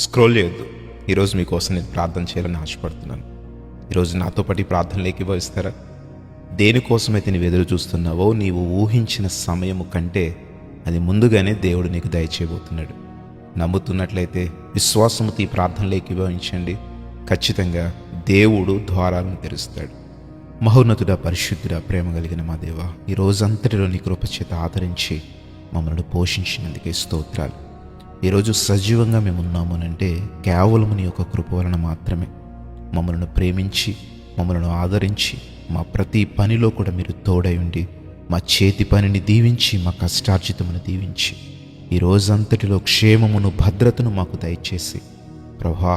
Scroll చేయొద్దు. ఈరోజు మీకోసం నేను ప్రార్థన చేయాలని ఆశపడుతున్నాను. ఈరోజు నాతో పాటు ఈ ప్రార్థనలు ఏకీభవిస్తారా? దేనికోసమైతే నీవు ఎదురు చూస్తున్నావో నీవు ఊహించిన సమయము కంటే అది ముందుగానే దేవుడు నీకు దయచేయబోతున్నాడు. నమ్ముతున్నట్లయితే విశ్వాసముతో ఈ ప్రార్థనలు ఏకీభవించండి. ఖచ్చితంగా దేవుడు ద్వారాలను తెరుస్తాడు. మహోన్నతుడ, పరిశుద్ధుడ, ప్రేమ కలిగిన మా దేవ, ఈ రోజంతటిలో నీ కృపచేత ఆదరించి మమ్మల్ని పోషించినందుకే స్తోత్రాలు. ఈరోజు సజీవంగా మేము ఉన్నామనంటే కేవలం నీ యొక్క కృప వలన మాత్రమే. మమ్మల్ని ప్రేమించి మమ్మల్ని ఆదరించి మా ప్రతి పనిలో కూడా మీరు తోడై ఉండి మా చేతి పనిని దీవించి మా కష్టార్జితమును దీవించి ఈ రోజంతటిలో క్షేమమును భద్రతను మాకు దయచేసి ప్రభువా,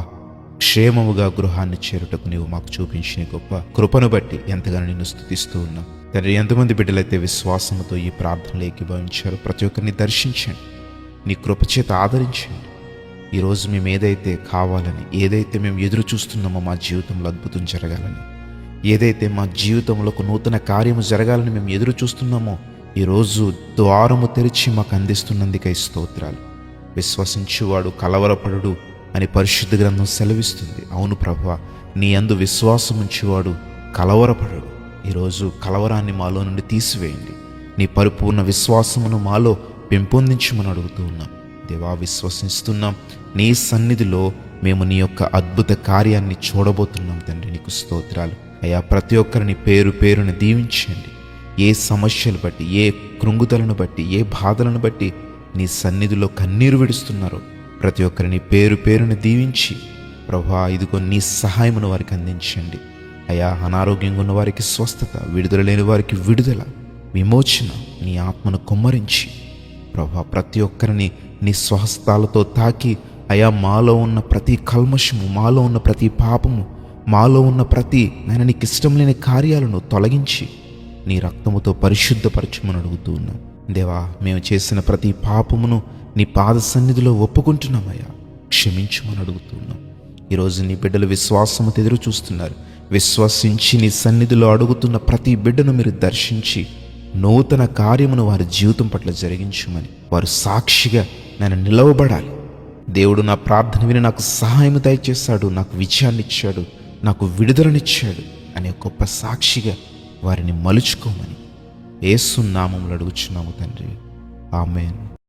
క్షేమముగా గృహాన్ని చేరుటకు నీవు మాకు చూపించిన గొప్ప కృపను బట్టి ఎంతగానో నిన్ను స్తుతిస్తూ ఉన్నాం తండ్రి. ఎంతమంది బిడ్డలైతే విశ్వాసంతో ఈ ప్రార్థనలు ఏకీభవించారో ప్రతి ఒక్కరిని దర్శించండి, నీ కృపచేత ఆదరించండి. ఈరోజు మేము ఏదైతే కావాలని, ఏదైతే మేము ఎదురు చూస్తున్నామో మా జీవితంలో అద్భుతం జరగాలని, ఏదైతే మా జీవితంలో ఒక నూతన కార్యము జరగాలని మేము ఎదురు చూస్తున్నామో ఈరోజు ద్వారము తెరిచి మాకు అందిస్తున్నందుకై స్తోత్రాలు. విశ్వసించువాడు కలవరపడు అని పరిశుద్ధ గ్రంథం సెలవిస్తుంది. అవును ప్రభువా, నీ యందు విశ్వాసం ఉంచేవాడు కలవరపడు. ఈరోజు కలవరాన్ని మాలో నుండి తీసివేయండి. నీ పరిపూర్ణ విశ్వాసమును మాలో పెంపొందించమని అడుగుతూ ఉన్నాం దేవా. విశ్వసిస్తున్నాం, నీ సన్నిధిలో మేము నీ యొక్క అద్భుత కార్యాన్ని చూడబోతున్నాం తండ్రి. నీకు స్తోత్రాలు అయ్యా. ప్రతి ఒక్కరిని పేరు పేరుని దీవించండి. ఏ సమస్యలు బట్టి, ఏ కృంగుదలను బట్టి, ఏ బాధలను బట్టి నీ సన్నిధిలో కన్నీరు విడుస్తున్నారో ప్రతి ఒక్కరిని పేరు పేరుని దీవించి ప్రభువా, ఇదిగో నీ సహాయమును వారికి అందించండి అయ్యా. అనారోగ్యంగా ఉన్న వారికి స్వస్థత, విడుదల లేని వారికి విడుదల, విమోచన నీ ఆత్మను కుమ్మరించి ప్రభువా, ప్రతి ఒక్కరిని నీ స్వహస్తాలతో తాకి అయా, మాలో ఉన్న ప్రతి కల్మషము, మాలో ఉన్న ప్రతి పాపము, మాలో ఉన్న ప్రతి నీకు ఇష్టం లేని కార్యాలను తొలగించి నీ రక్తముతో పరిశుద్ధపరచమని అడుగుతూ ఉన్నాం దేవా. మేము చేసిన ప్రతి పాపమును నీ పాద సన్నిధిలో ఒప్పుకుంటున్నామయ్యా, క్షమించమని అడుగుతున్నాం. ఈరోజు నీ బిడ్డలు విశ్వాసముతో ఎదురు చూస్తున్నారు. విశ్వసించి నీ సన్నిధిలో అడుగుతున్న ప్రతి బిడ్డను మీరు దర్శించి నూతన కార్యమును వారి జీవితం పట్ల జరిగించమని వారు సాక్షిగా నేను నిలవబడాలి. దేవుడు నా ప్రార్థన విని నాకు సహాయం దయచేశాడు, నాకు విజయాన్ని ఇచ్చాడు, నాకు విడుదలనిచ్చాడు అనే గొప్ప సాక్షిగా వారిని మలుచుకోమని యేసు నామములో అడుగుచున్నాము తండ్రి. ఆమేన్.